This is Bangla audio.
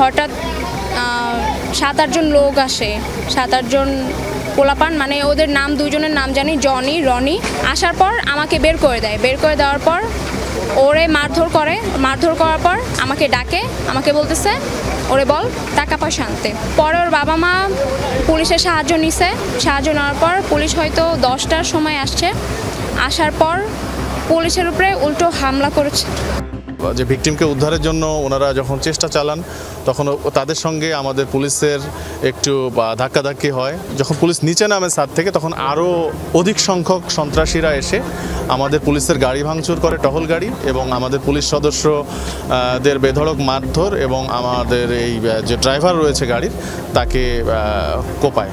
হঠাৎ 7-8 জন লোক আসে, 7-8 জন পোলাপান, মানে ওদের নাম, দুজনের নাম জানি, জনি, রনি। আসার পর আমাকে বের করে দেয়। বের করে দেওয়ার পর ওরে মারধর করে। মারধর করার পর আমাকে ডাকে, আমাকে বলতেছে ওরে বল টাকা পয়সা আনতে। পরে ওর বাবা মা পুলিশের সাহায্য নিছে। সাহায্য নেওয়ার পর পুলিশ হয়তো 10টার সময় আসছে। আসার পর পুলিশের উপরে উল্টো হামলা করেছে। যে ভিকটিমকে উদ্ধারের জন্য ওনারা যখন চেষ্টা চালান তখন তাদের সঙ্গে আমাদের পুলিশের একটু ধাক্কাধাক্কি হয়। যখন পুলিশ নিচে নামে ছাদ থেকে তখন আরও অধিক সংখ্যক সন্ত্রাসীরা এসে আমাদের পুলিশের গাড়ি ভাঙচুর করে, টহল গাড়ি, এবং আমাদের পুলিশ সদস্যদের বেধড়ক মারধর এবং আমাদের এই যে ড্রাইভার রয়েছে গাড়ির তাকে কোপায়।